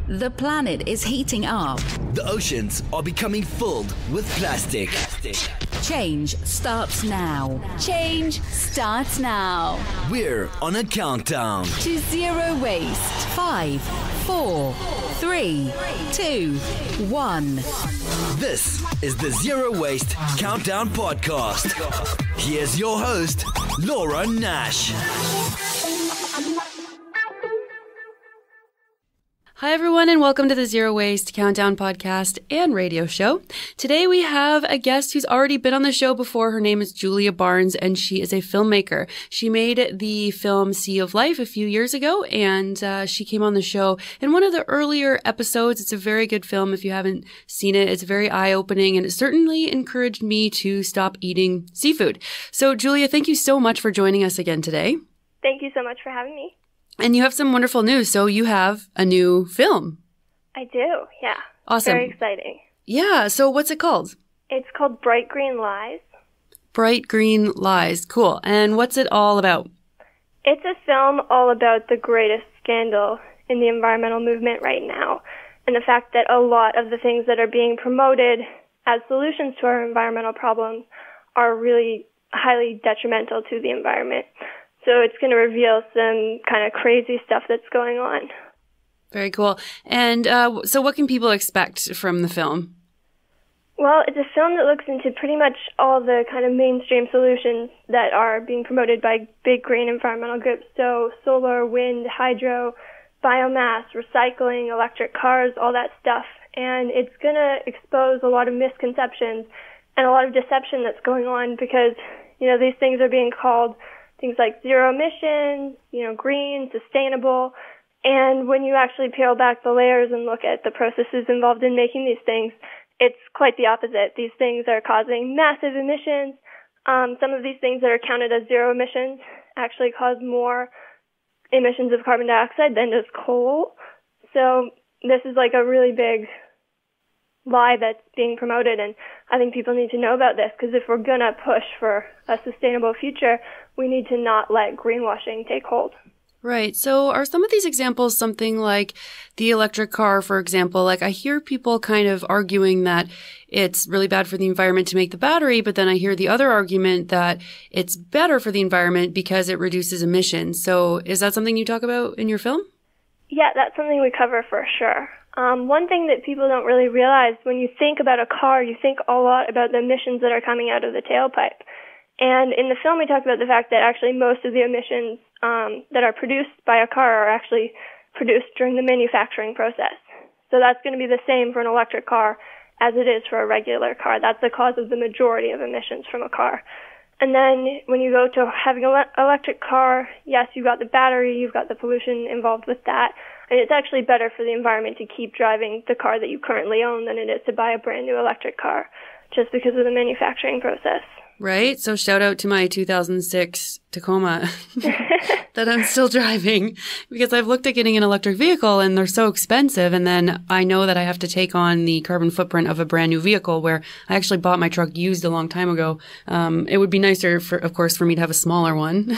The planet is heating up. The oceans are becoming filled with plastic. Change starts now. Change starts now. We're on a countdown To zero waste. 5, 4, 3, 2, 1. This is the Zero Waste Countdown Podcast. Here's your host, Laura Nash. Hi, everyone, and welcome to the Zero Waste Countdown podcast and radio show. Today, we have a guest who's already been on the show before. Her name is Julia Barnes, and she is a filmmaker. She made the film Sea of Life a few years ago, and she came on the show in one of the earlier episodes. It's a very good film. If you haven't seen it, it's very eye-opening, and it certainly encouraged me to stop eating seafood. So, Julia, thank you so much for joining us again today. Thank you so much for having me. And you have some wonderful news. So you have a new film. I do, yeah. Awesome. Very exciting. Yeah. So what's it called? It's called Bright Green Lies. Bright Green Lies. Cool. And what's it all about? It's a film all about the greatest scandal in the environmental movement right now, and the fact that a lot of the things that are being promoted as solutions to our environmental problems are really highly detrimental to the environment. So it's going to reveal some kind of crazy stuff that's going on. Very cool. And so what can people expect from the film? Well, it's a film that looks into pretty much all the kind of mainstream solutions that are being promoted by big green environmental groups. So solar, wind, hydro, biomass, recycling, electric cars, all that stuff. And it's going to expose a lot of misconceptions and a lot of deception that's going on because, these things are being called things like zero emissions, green, sustainable. And when you actually peel back the layers and look at the processes involved in making these things, it's quite the opposite. These things are causing massive emissions. Some of these things that are counted as zero emissions actually cause more emissions of carbon dioxide than does coal. So this is like a really big lie that's being promoted, and I think people need to know about this because if we're going to push for a sustainable future, we need to not let greenwashing take hold. Right. So are some of these examples something like the electric car, for example? Like I hear people kind of arguing that it's really bad for the environment to make the battery, but then I hear the other argument that it's better for the environment because it reduces emissions. So is that something you talk about in your film? Yeah, that's something we cover for sure. One thing that people don't really realize when you think about a car, you think a lot about the emissions that are coming out of the tailpipe. And in the film, we talk about the fact that actually most of the emissions that are produced by a car are actually produced during the manufacturing process. So that's going to be the same for an electric car as it is for a regular car. That's the cause of the majority of emissions from a car. And then when you go to having an electric car, yes, you've got the battery, you've got the pollution involved with that. And it's actually better for the environment to keep driving the car that you currently own than it is to buy a brand new electric car just because of the manufacturing process. Right. So shout out to my 2006 Tacoma that I'm still driving because I've looked at getting an electric vehicle and they're so expensive. And then I know that I have to take on the carbon footprint of a brand new vehicle where I actually bought my truck used a long time ago. It would be nicer, of course, for me to have a smaller one.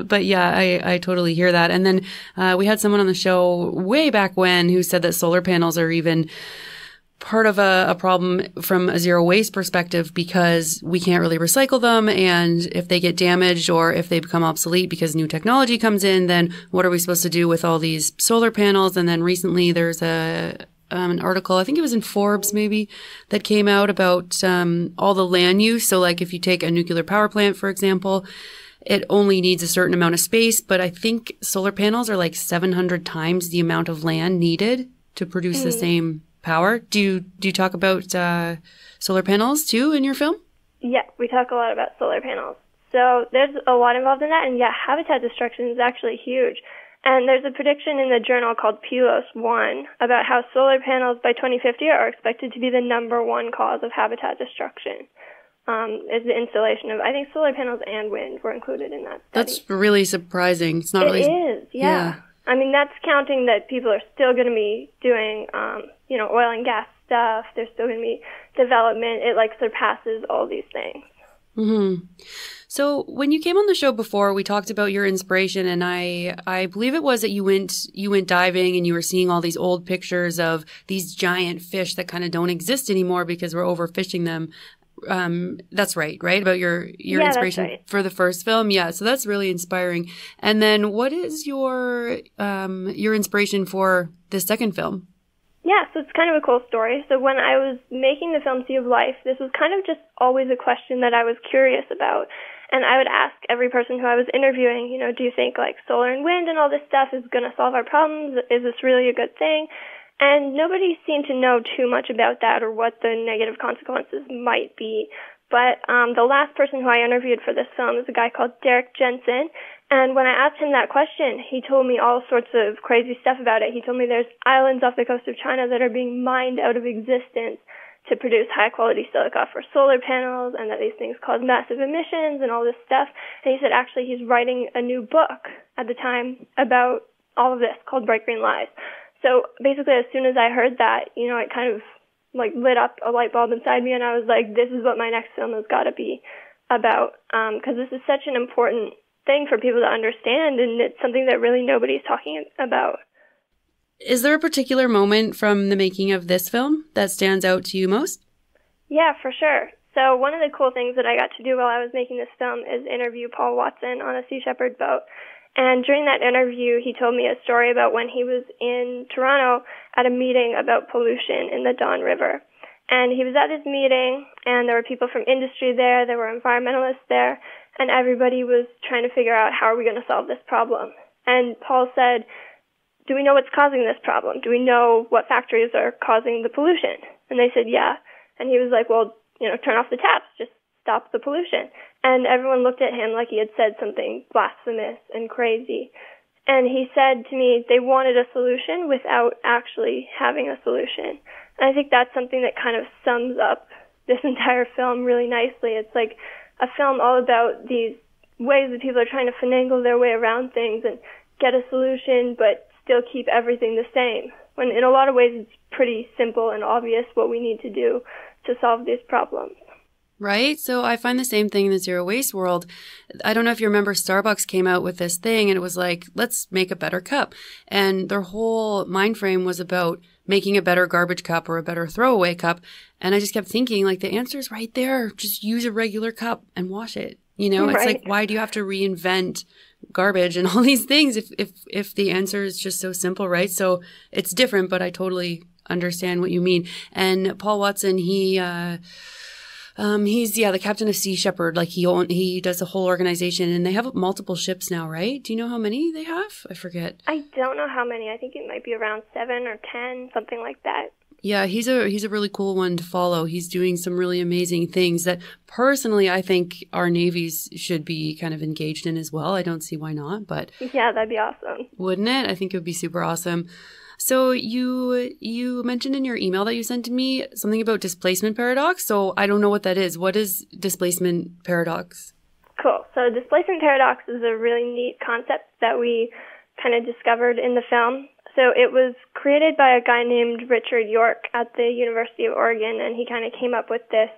but yeah, I totally hear that. And then we had someone on the show way back when who said that solar panels are even part of a problem from a zero waste perspective because we can't really recycle them. And if they get damaged or if they become obsolete because new technology comes in, then what are we supposed to do with all these solar panels? And then recently there's an article, I think it was in Forbes maybe, that came out about all the land use. So like if you take a nuclear power plant, for example, it only needs a certain amount of space, but I think solar panels are like 700 times the amount of land needed to produce the same power. Do you talk about solar panels too in your film? Yeah, we talk a lot about solar panels. So there's a lot involved in that, and yeah, habitat destruction is actually huge. And there's a prediction in the journal called PLOS One about how solar panels by 2050 are expected to be the number one cause of habitat destruction. Is the installation of, I think solar panels and wind were included in that study. That's really surprising. It's not really. It is, yeah. I mean, that's counting that people are still going to be doing, oil and gas stuff. There's still going to be development. It, surpasses all these things. Mm-hmm. So when you came on the show before, we talked about your inspiration, and I believe it was that you went diving and you were seeing all these old pictures of these giant fish that kind of don't exist anymore because we're overfishing them. That's right? About your inspiration for the first film? Yeah. So that's really inspiring. And then what is your inspiration for the second film? Yeah, so it's kind of a cool story. So when I was making the film Sea of Life, this was kind of just always a question that I was curious about. And I would ask every person who I was interviewing, do you think like solar and wind and all this stuff is going to solve our problems? Is this really a good thing? And nobody seemed to know too much about that or what the negative consequences might be. But the last person who I interviewed for this film is a guy called Jensen. And when I asked him that question, he told me all sorts of crazy stuff about it. He told me there's islands off the coast of China that are being mined out of existence to produce high-quality silica for solar panels, and that these things cause massive emissions and all this stuff. And he said actually he's writing a new book at the time about all of this called Bright Green Lies. So basically as soon as I heard that, it kind of like lit up a light bulb inside me, and I was like, this is what my next film has got to be about, because this is such an important thing for people to understand, and it's something that really nobody's talking about. Is there a particular moment from the making of this film that stands out to you most? Yeah, for sure. So one of the cool things that I got to do while I was making this film is interview Paul Watson on a Sea Shepherd boat. And during that interview, he told me a story about when he was in Toronto at a meeting about pollution in the Don River. And he was at this meeting, and there were people from industry there were environmentalists there, and everybody was trying to figure out how are we going to solve this problem. And Paul said, do we know what's causing this problem? Do we know what factories are causing the pollution? And they said, yeah. And he was like, well, turn off the taps, just stop the pollution. And everyone looked at him like he had said something blasphemous and crazy. And he said to me, they wanted a solution without actually having a solution. And I think that's something that kind of sums up this entire film really nicely. It's like a film all about these ways that people are trying to finagle their way around things and get a solution, but still keep everything the same. When in a lot of ways it's pretty simple and obvious what we need to do to solve these problems. Right? So I find the same thing in the zero waste world. I don't know if you remember Starbucks came out with this thing and it was like, let's make a better cup. And their whole mind frame was about making a better garbage cup or a better throwaway cup. And I just kept thinking like the answer is right there. Just use a regular cup and wash it. It's right. like, why do you have to reinvent garbage and all these things if the answer is just so simple, right? So it's different, but I totally understand what you mean. And Paul Watson, he's the captain of Sea Shepherd. Like he does the whole organization, and they have multiple ships now, right? Do you know how many they have? I forget. I don't know how many. I think it might be around 7 or 10, something like that. Yeah, he's a really cool one to follow. He's doing some really amazing things that personally I think our navies should be kind of engaged in as well. I don't see why not, but yeah, that'd be awesome. Wouldn't it? I think it would be super awesome. So you mentioned in your email that you sent to me something about displacement paradox. So I don't know what that is. What is displacement paradox? Cool. So displacement paradox is a really neat concept that we kind of discovered in the film. So it was created by a guy named Richard York at the University of Oregon, and he kind of came up with this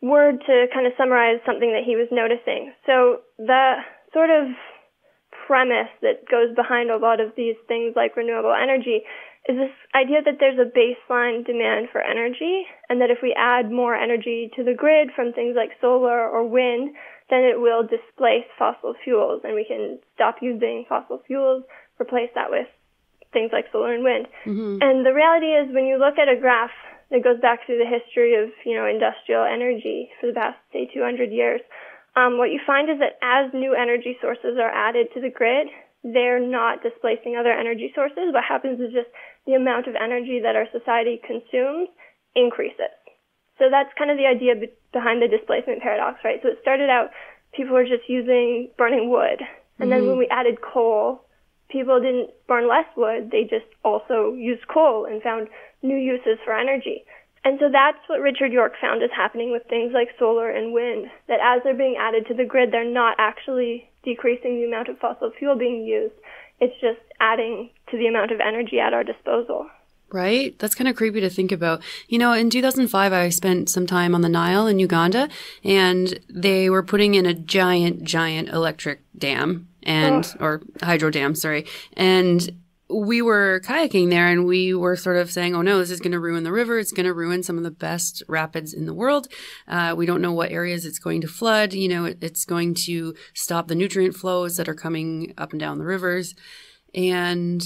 word to kind of summarize something that he was noticing. So the sort of premise that goes behind a lot of these things like renewable energy is this idea that there's a baseline demand for energy, and that if we add more energy to the grid from things like solar or wind, then it will displace fossil fuels, and we can stop using fossil fuels, replace that with things like solar and wind. Mm-hmm. And the reality is when you look at a graph that goes back through the history of, industrial energy for the past, say, 200 years, what you find is that as new energy sources are added to the grid, they're not displacing other energy sources. What happens is just the amount of energy that our society consumes increases. So that's kind of the idea behind the displacement paradox, right? So it started out, people were just burning wood. And then when we added coal, people didn't burn less wood. They just also used coal and found new uses for energy. And so that's what Richard York found is happening with things like solar and wind, that as they're being added to the grid, they're not actually decreasing the amount of fossil fuel being used. It's just adding to the amount of energy at our disposal. Right? That's kind of creepy to think about. You know, in 2005, I spent some time on the Nile in Uganda, and they were putting in a giant electric dam or hydro dam, sorry. And we were kayaking there, and we were sort of saying, oh no, this is going to ruin the river. It's going to ruin some of the best rapids in the world. We don't know what areas it's going to flood. You know, it's going to stop the nutrient flows that are coming up and down the rivers. And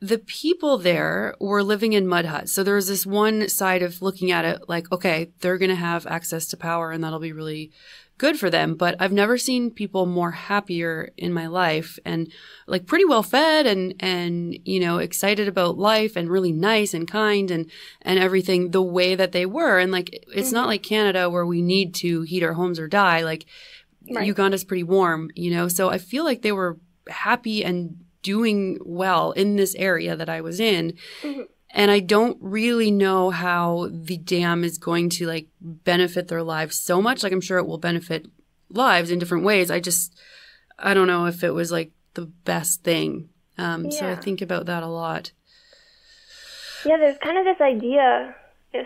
the people there were living in mud huts. So there was this one side of looking at it like, okay, they're going to have access to power and that'll be really good for them. But I've never seen people more happier in my life and like pretty well fed and, you know, excited about life and really nice and kind and everything the way that they were. And like, it's not like Canada where we need to heat our homes or die. Like Uganda's pretty warm, you know, so I feel like they were happy and doing well in this area that I was in. And I don't really know how the dam is going to like benefit their lives so much. Like I'm sure it will benefit lives in different ways. I don't know if it was like the best thing. So I think about that a lot. Yeah, there's kind of this idea,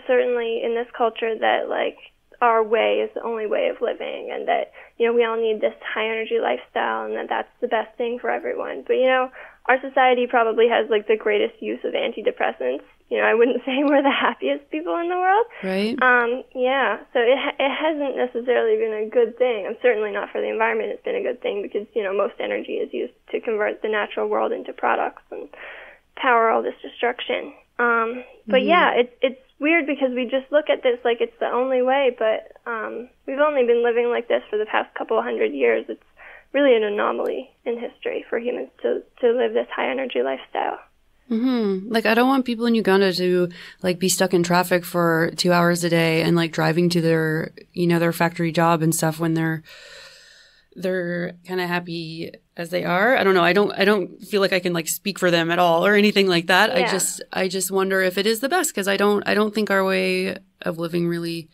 certainly in this culture, that like our way is the only way of living and that, you know, we all need this high energy lifestyle and that that's the best thing for everyone. But, you know, our society probably has like the greatest use of antidepressants. You know, I wouldn't say we're the happiest people in the world. Right. Yeah. So it hasn't necessarily been a good thing. And certainly not for the environment. It's been a good thing because, you know, most energy is used to convert the natural world into products and power all this destruction. But yeah, it's weird because we just look at this like it's the only way, but we've only been living like this for the past couple of 100 years. It's really an anomaly in history for humans to live this high energy lifestyle. Like I don't want people in Uganda to like be stuck in traffic for 2 hours a day and like driving to their, you know, their factory job and stuff when they're kind of happy as they are. I don't know. I don't feel like I can like speak for them at all or anything like that. Yeah. I just wonder if it is the best because I don't think our way of living really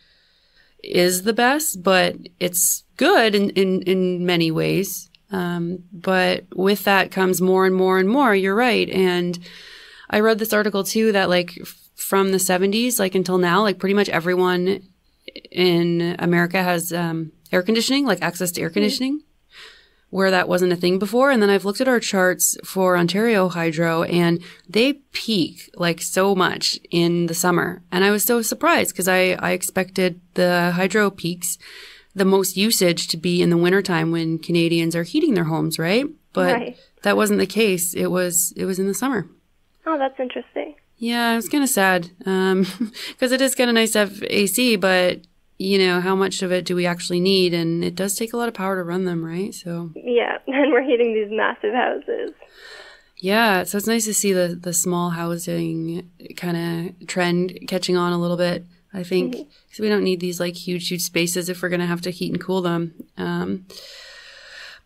is the best, but it's good in many ways. But with that comes more and more and more. You're right. And I read this article too that like from the 70s, like until now, like pretty much everyone in America has, air conditioning, like access to air conditioning, where that wasn't a thing before. And then I've looked at our charts for Ontario Hydro and they peak like so much in the summer. And I was so surprised because I expected the hydro peaks, the most usage to be in the wintertime when Canadians are heating their homes, right? But that wasn't the case. It was in the summer. Oh, that's interesting. Yeah, it's kind of sad because it is kind of nice to have AC, but you know, how much of it do we actually need? And it does take a lot of power to run them, right? So yeah, and we're heating these massive houses. Yeah, so it's nice to see the small housing kind of trend catching on a little bit, I think, because we don't need these like huge spaces if we're going to have to heat and cool them.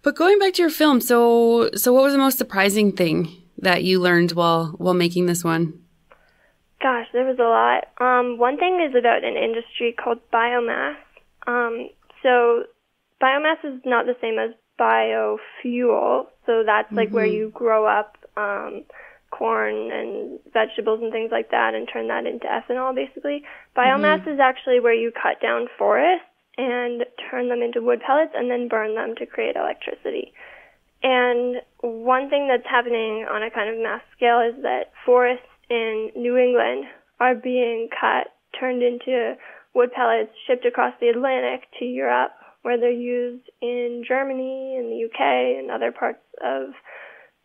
But going back to your film, so what was the most surprising thing that you learned while making this one? Gosh, there was a lot. One thing is about an industry called biomass. So biomass is not the same as biofuel. So that's like where you grow up corn and vegetables and things like that and turn that into ethanol, basically. Biomass is actually where you cut down forests and turn them into wood pellets and then burn them to create electricity. And one thing that's happening on a kind of mass scale is that forests in New England are being cut, turned into wood pellets, shipped across the Atlantic to Europe, where they're used in Germany and the UK and other parts of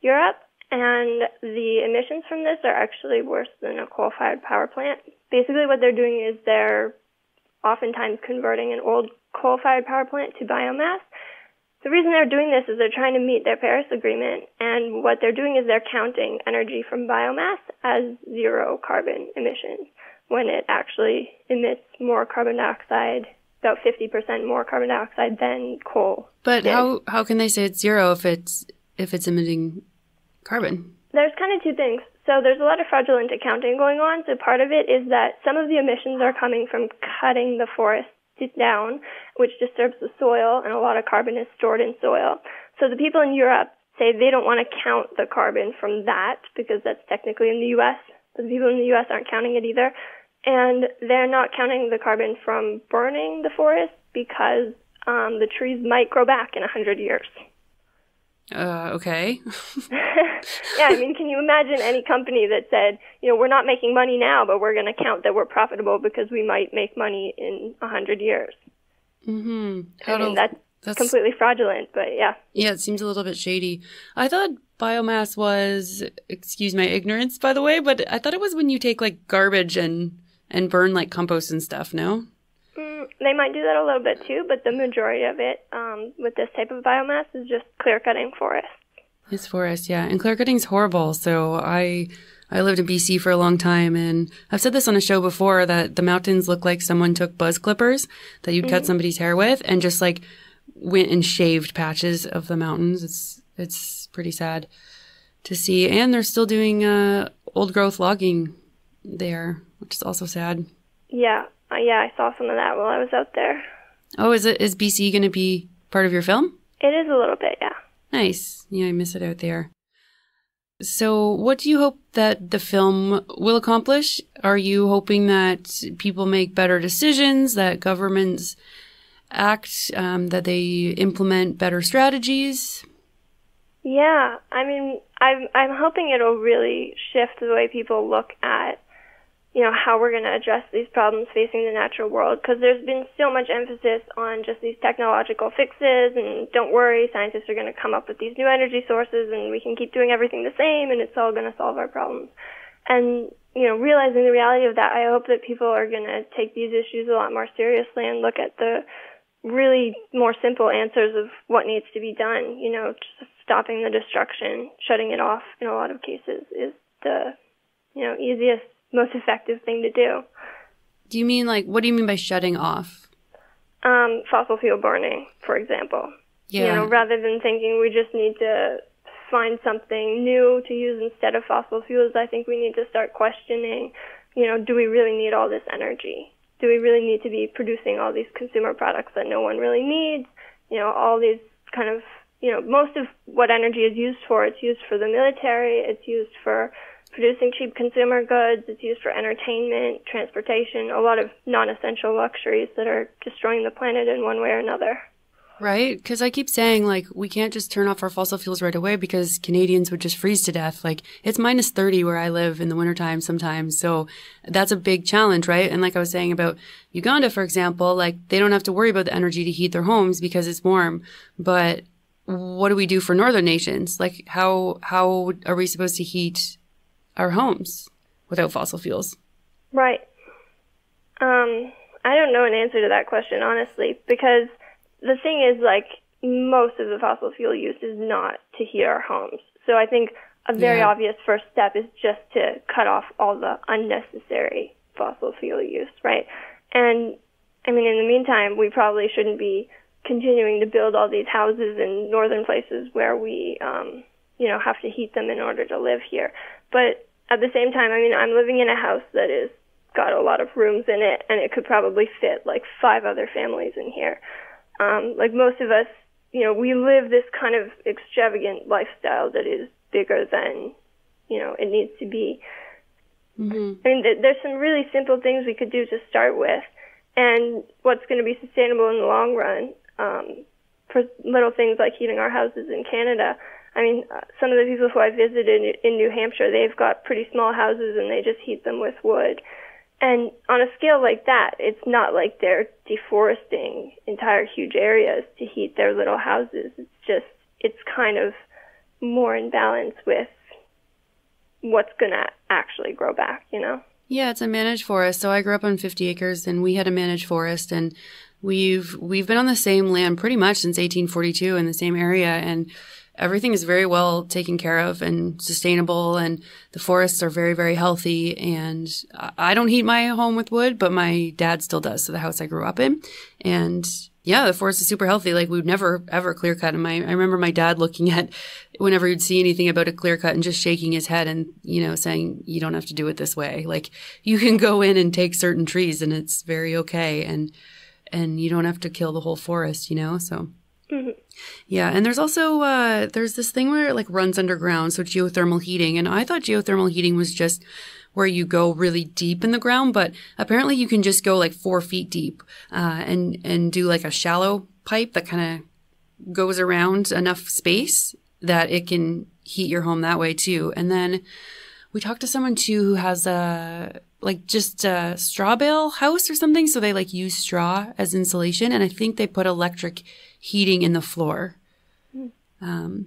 Europe. And the emissions from this are actually worse than a coal-fired power plant. Basically what they're doing is they're oftentimes converting an old coal-fired power plant to biomass. The reason they're doing this is they're trying to meet their Paris Agreement, and what they're doing is they're counting energy from biomass as zero carbon emissions, when it actually emits more carbon dioxide, about 50% more carbon dioxide than coal. But how can they say it's zero if it's emitting carbon? There's kind of two things. So there's a lot of fraudulent accounting going on. So part of it is that some of the emissions are coming from cutting the forest down, which disturbs the soil, and a lot of carbon is stored in soil. So the people in Europe say they don't want to count the carbon from that because that's technically in the U.S. but the people in the U.S. aren't counting it either. And they're not counting the carbon from burning the forest because the trees might grow back in 100 years. Okay. Yeah, I mean, can you imagine any company that said, we're not making money now, but we're going to count that we're profitable because we might make money in 100 years? Mm-hmm. I mean, that's completely fraudulent, but yeah. Yeah, it seems a little bit shady. I thought biomass was, excuse my ignorance, by the way, but I thought it was when you take like garbage and burn like compost and stuff, no? They might do that a little bit too, but the majority of it with this type of biomass is just clear-cutting forests. It's forest, yeah. And clear-cutting's horrible. So I lived in BC for a long time, and I've said this on a show before that the mountains look like someone took buzz clippers that you'd cut somebody's hair with and just like went and shaved patches of the mountains. It's pretty sad to see. And they're still doing old growth logging there, which is also sad. Yeah. I saw some of that while I was out there. Oh, is BC going to be part of your film? It is a little bit, yeah. Nice. Yeah, I miss it out there. So what do you hope that the film will accomplish? Are you hoping that people make better decisions, that governments act, that they implement better strategies? Yeah, I mean, I'm hoping it'll really shift the way people look at how we're going to address these problems facing the natural world, because there's been so much emphasis on just these technological fixes and don't worry, scientists are going to come up with these new energy sources and we can keep doing everything the same and it's all going to solve our problems. And, realizing the reality of that, I hope that people are going to take these issues a lot more seriously and look at the really more simple answers of what needs to be done. Just stopping the destruction, shutting it off in a lot of cases is the, easiest, most effective thing to do. Do you mean what do you mean by shutting off? Fossil fuel burning, for example. Yeah. Rather than thinking we just need to find something new to use instead of fossil fuels, I think we need to start questioning, do we really need all this energy? Do we really need to be producing all these consumer products that no one really needs? All these kind of, most of what energy is used for, it's used for the military, it's used for producing cheap consumer goods, it's used for entertainment, transportation, a lot of non-essential luxuries that are destroying the planet in one way or another. Right? Because I keep saying, we can't just turn off our fossil fuels right away because Canadians would just freeze to death. It's minus 30 where I live in the wintertime sometimes. So that's a big challenge, right? And like I was saying about Uganda, for example, they don't have to worry about the energy to heat their homes because it's warm. But what do we do for northern nations? How are we supposed to heat our homes without fossil fuels? Right. I don't know an answer to that question, honestly, because the thing is, most of the fossil fuel use is not to heat our homes. So I think a very obvious first step is just to cut off all the unnecessary fossil fuel use, right? And, I mean, in the meantime, we probably shouldn't be continuing to build all these houses in northern places where we, have to heat them in order to live here. But at the same time, I mean, I'm living in a house that is got a lot of rooms in it, and it could probably fit 5 other families in here. Most of us, we live this kind of extravagant lifestyle that is bigger than, it needs to be. Mm-hmm. I mean, there's some really simple things we could do to start with, and what's going to be sustainable in the long run, for little things like heating our houses in Canada. I mean, some of the people who I visited in New Hampshire, they've got pretty small houses and they just heat them with wood. And on a scale like that, it's not like they're deforesting entire huge areas to heat their little houses. It's kind of more in balance with what's going to actually grow back, Yeah, it's a managed forest. So I grew up on 50 acres and we had a managed forest, and we've been on the same land pretty much since 1842 in the same area, and everything is very well taken care of and sustainable, and the forests are very, very healthy. And I don't heat my home with wood, but my dad still does. So the house I grew up in. And yeah, the forest is super healthy. We would never, ever clear cut. And I remember my dad looking at whenever he'd see anything about a clear cut and just shaking his head and, saying, you don't have to do it this way. You can go in and take certain trees and it's very okay. And you don't have to kill the whole forest, so. Mm-hmm. Yeah, and there's also there's this thing where it like runs underground, so geothermal heating. And I thought geothermal heating was just where you go really deep in the ground, but apparently you can just go like 4 feet deep and do like a shallow pipe that kind of goes around enough space that it can heat your home that way too. And then we talked to someone too who has a straw bale house or something, so they like use straw as insulation, and I think they put electric heating in the floor.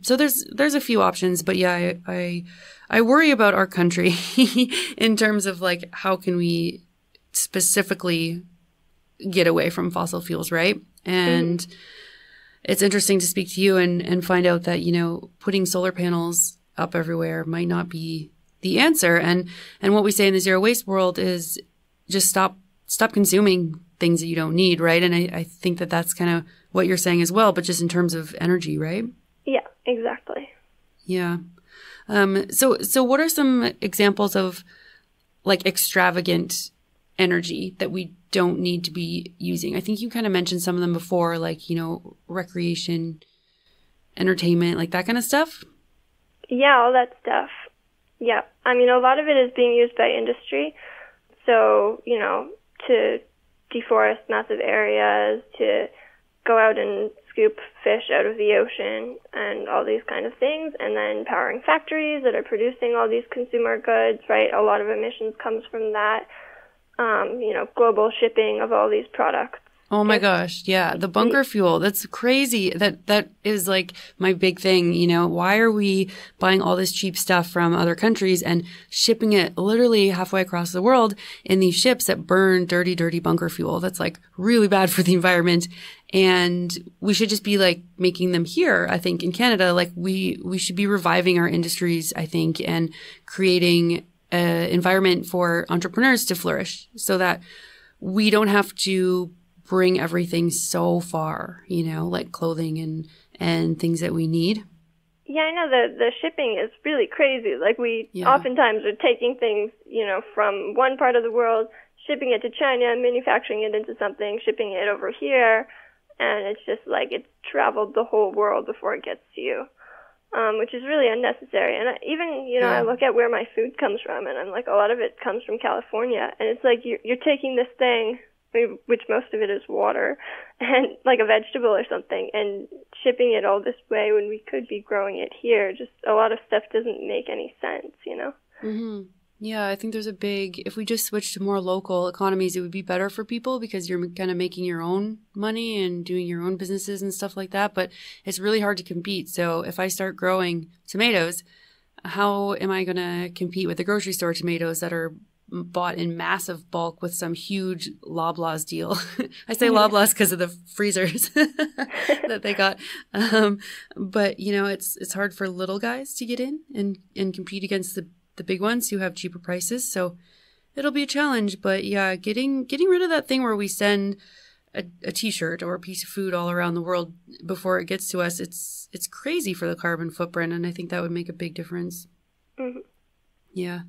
So there's a few options, but yeah, I worry about our country in terms of like how can we specifically get away from fossil fuels, right? And it's interesting to speak to you and find out that, you know, putting solar panels up everywhere might not be the answer. And what we say in the zero waste world is just stop consuming things that you don't need, right? And I think that that's kind of what you're saying as well, but just in terms of energy, right? Yeah, exactly. Yeah. So what are some examples of like extravagant energy that we don't need to be using? I think you kind of mentioned some of them before, like, you know, recreation, entertainment, like that kind of stuff. Yeah, all that stuff. Yeah. I mean, a lot of it is being used by industry. So, you know, to deforest massive areas, to go out and scoop fish out of the ocean and all these kind of things, and then powering factories that are producing all these consumer goods, right? A lot of emissions comes from that. You know, global shipping of all these products. Oh my gosh. Yeah. The bunker fuel. That's crazy. That is like my big thing. You know, why are we buying all this cheap stuff from other countries and shipping it literally halfway across the world in these ships that burn dirty, dirty bunker fuel? That's like really bad for the environment. And we should just be like making them here, I think, in Canada. Like we should be reviving our industries, I think, and creating an environment for entrepreneurs to flourish so that we don't have to bring everything so far, you know, like clothing and things that we need. Yeah, I know the shipping is really crazy. Like we oftentimes are taking things, you know, from one part of the world, shipping it to China, manufacturing it into something, shipping it over here, and it's just like it's traveled the whole world before it gets to you, which is really unnecessary. And even, you know, I look at where my food comes from, and I'm like, a lot of it comes from California, and it's like you're taking this thing, which most of it is water, and like a vegetable or something, and shipping it all this way when we could be growing it here. Just a lot of stuff doesn't make any sense, you know? Mm-hmm. Yeah, I think there's if we just switch to more local economies, it would be better for people because you're kind of making your own money and doing your own businesses and stuff like that. But it's really hard to compete. So if I start growing tomatoes, how am I going to compete with the grocery store tomatoes that are bought in massive bulk with some huge Loblaws deal? I say Loblaws because of the freezers that they got. But, you know, it's hard for little guys to get in and compete against the big ones who have cheaper prices. So it'll be a challenge. But yeah, getting rid of that thing where we send a T-shirt or a piece of food all around the world before it gets to us, it's crazy for the carbon footprint. And I think that would make a big difference. Mm-hmm. Yeah.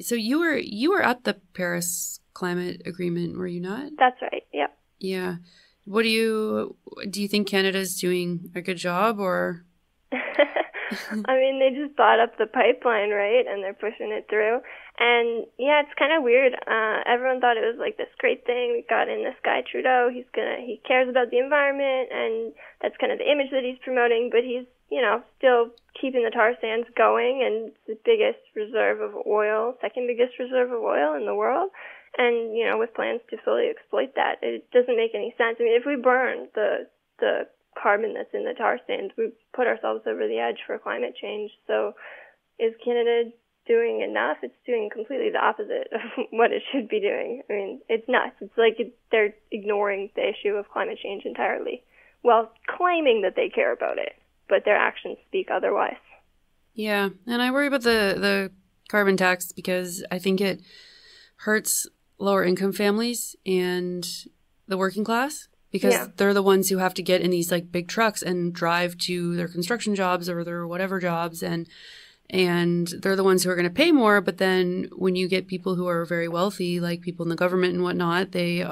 So you were at the Paris Climate Agreement, were you not? That's right. Yep. Yeah. What do you think Canada's doing a good job, or? I mean, they just bought up the pipeline, right? And they're pushing it through. And yeah, it's kind of weird. Everyone thought it was like this great thing. We got in this guy Trudeau. He cares about the environment, and that's kind of the image that he's promoting. But he's, you know, still keeping the tar sands going, and it's the biggest reserve of oil, second biggest reserve of oil in the world. And, you know, with plans to fully exploit that, it doesn't make any sense. I mean, if we burn the carbon that's in the tar sands, we put ourselves over the edge for climate change. So is Canada doing enough? It's doing completely the opposite of what it should be doing. I mean, it's nuts. It's like they're ignoring the issue of climate change entirely while claiming that they care about it, but their actions speak otherwise. Yeah, and I worry about the carbon tax because I think it hurts lower income families and the working class, because they're the ones who have to get in these like big trucks and drive to their construction jobs or their whatever jobs, and they're the ones who are going to pay more. But then when you get people who are very wealthy, like people in the government and whatnot, they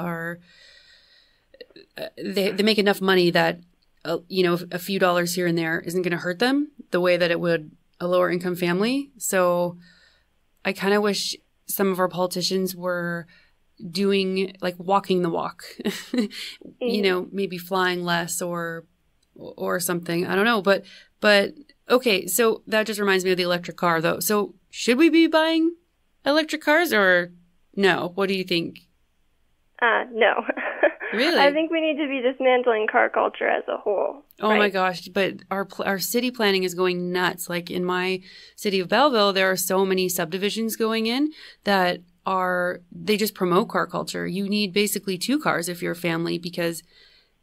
make enough money that a few dollars here and there isn't going to hurt them the way that it would a lower income family. So I kind of wish some of our politicians were doing like walking the walk, maybe flying less or something. I don't know. But okay. So that just reminds me of the electric car though. So should we be buying electric cars or no? What do you think? No. Really? I think we need to be dismantling car culture as a whole. Oh right? My gosh. But our city planning is going nuts. Like in my city of Belleville, there are so many subdivisions going in that they just promote car culture. You need basically 2 cars if you're a family, because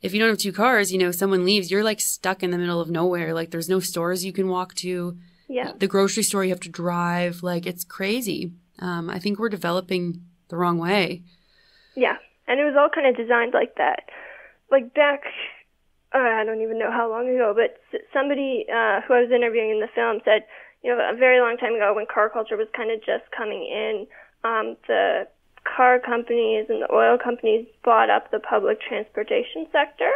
if you don't have 2 cars, someone leaves, you're like stuck in the middle of nowhere. Like there's no stores you can walk to. Yeah. The grocery store you have to drive. Like it's crazy. I think we're developing the wrong way. Yeah. And it was all kind of designed like that. Like back, I don't even know how long ago, but somebody who I was interviewing in the film said, a very long time ago when car culture was kind of just coming in, the car companies and the oil companies bought up the public transportation sector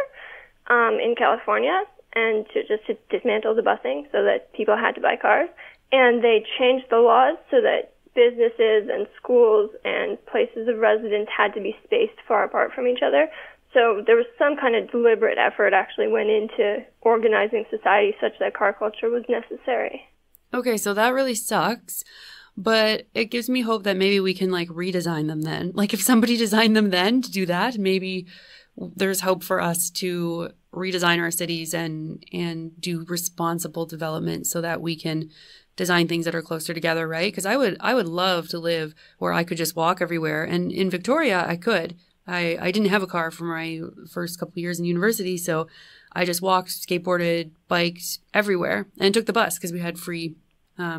in California and to dismantle the busing so that people had to buy cars. And they changed the laws so that businesses and schools and places of residence had to be spaced far apart from each other. So there was some kind of deliberate effort actually went into organizing society such that car culture was necessary. Okay, so that really sucks, but it gives me hope that maybe we can like redesign them then. Like if somebody designed them then to do that, maybe there's hope for us to redesign our cities and do responsible development so that we can design things that are closer together, right? Because I would love to live where I could just walk everywhere. And in Victoria, I could. I didn't have a car for my first couple of years in university, so I just walked, skateboarded, biked everywhere, and took the bus because we had free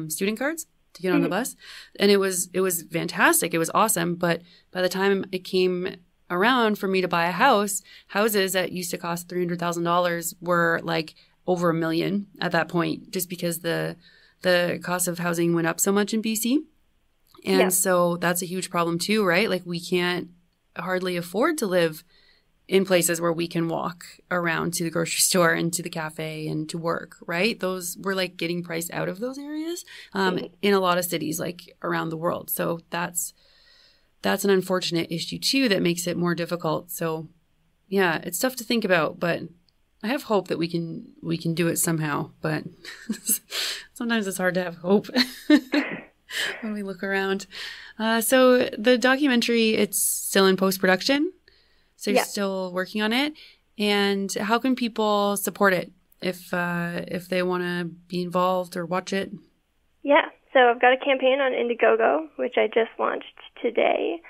student cards to get on the bus. And it was fantastic. It was awesome. But by the time it came around for me to buy a house, houses that used to cost $300,000 were like over $1 million at that point, just because the cost of housing went up so much in BC. And so that's a huge problem too, right? Like we can't hardly afford to live in places where we can walk around to the grocery store and to the cafe and to work, right? We're like getting priced out of those areas in a lot of cities like around the world. So that's an unfortunate issue too that makes it more difficult. So yeah, it's tough to think about, but I have hope that we can do it somehow, but sometimes it's hard to have hope when we look around. So the documentary, it's still in post-production, so you're still working on it. And how can people support it if they want to be involved or watch it? Yeah, so I've got a campaign on Indiegogo, which I just launched today,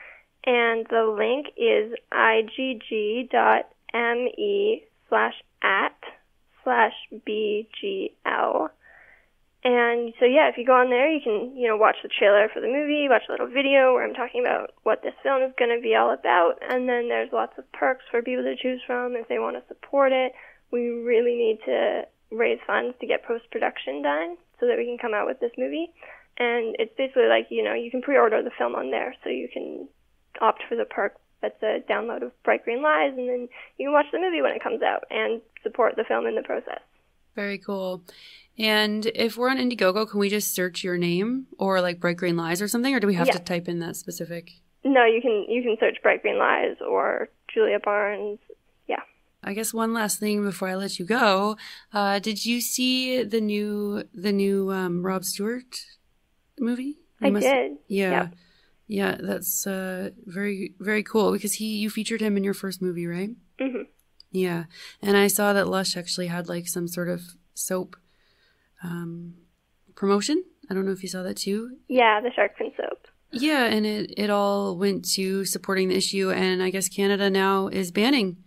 and the link is igg.me/@/BGL. And so, yeah, if you go on there, you can, watch the trailer for the movie, watch a little video where I'm talking about what this film is going to be all about. And then there's lots of perks for people to choose from if they want to support it. We really need to raise funds to get post-production done so that we can come out with this movie. And it's basically like, you can pre-order the film on there, so you can opt for the perk that's a download of Bright Green Lies, and then you can watch the movie when it comes out and support the film in the process. Very cool. And if we're on Indiegogo, can we just search your name or like Bright Green Lies or something, or do we have to type in that specific? No, you can search Bright Green Lies or Julia Barnes. Yeah. I guess one last thing before I let you go. Did you see the new Rob Stewart movie? I did. Yeah. Yep. Yeah, that's very, very cool because you featured him in your first movie, right? Mm-hmm. Yeah. And I saw that Lush actually had like some sort of soap promotion. I don't know if you saw that too. Yeah, the shark fin soap. Yeah, and it all went to supporting the issue, and I guess Canada now is banning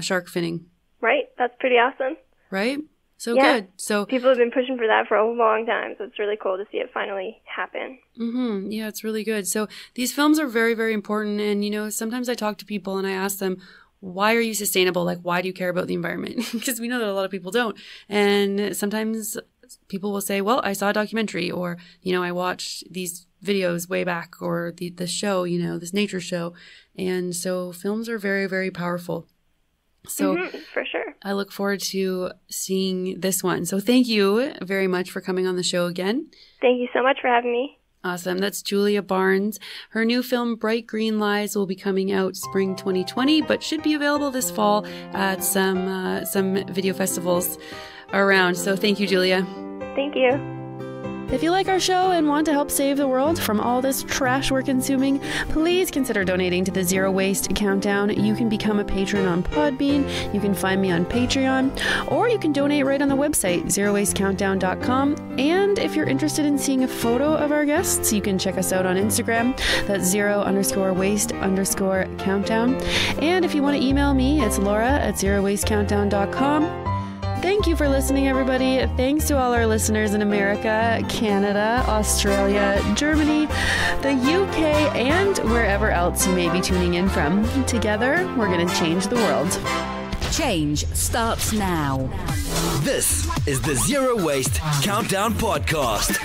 shark finning. Right. That's pretty awesome. Right? So good. So people have been pushing for that for a long time, so it's really cool to see it finally happen. Mm-hmm. Yeah, it's really good. So these films are very, very important, and sometimes I talk to people and I ask them, why are you sustainable? Like, why do you care about the environment? Because we know that a lot of people don't. And sometimes people will say, well, I saw a documentary, or, I watched these videos way back, or the show, this nature show. And so films are very, very powerful. So for sure. I look forward to seeing this one. So thank you very much for coming on the show again. Thank you so much for having me. Awesome. That's Julia Barnes. Her new film, Bright Green Lies, will be coming out spring 2020, but should be available this fall at some video festivals around. So thank you, Julia. Thank you. If you like our show and want to help save the world from all this trash we're consuming, please consider donating to the Zero Waste Countdown. You can become a patron on Podbean, you can find me on Patreon, or you can donate right on the website, zerowastecountdown.com. And if you're interested in seeing a photo of our guests, you can check us out on Instagram. That's _waste_countdown. And if you want to email me, it's laura@zerowastecountdown.com. Thank you for listening, everybody. Thanks to all our listeners in America, Canada, Australia, Germany, the UK, and wherever else you may be tuning in from. Together, we're going to change the world. Change starts now. This is the Zero Waste Countdown Podcast.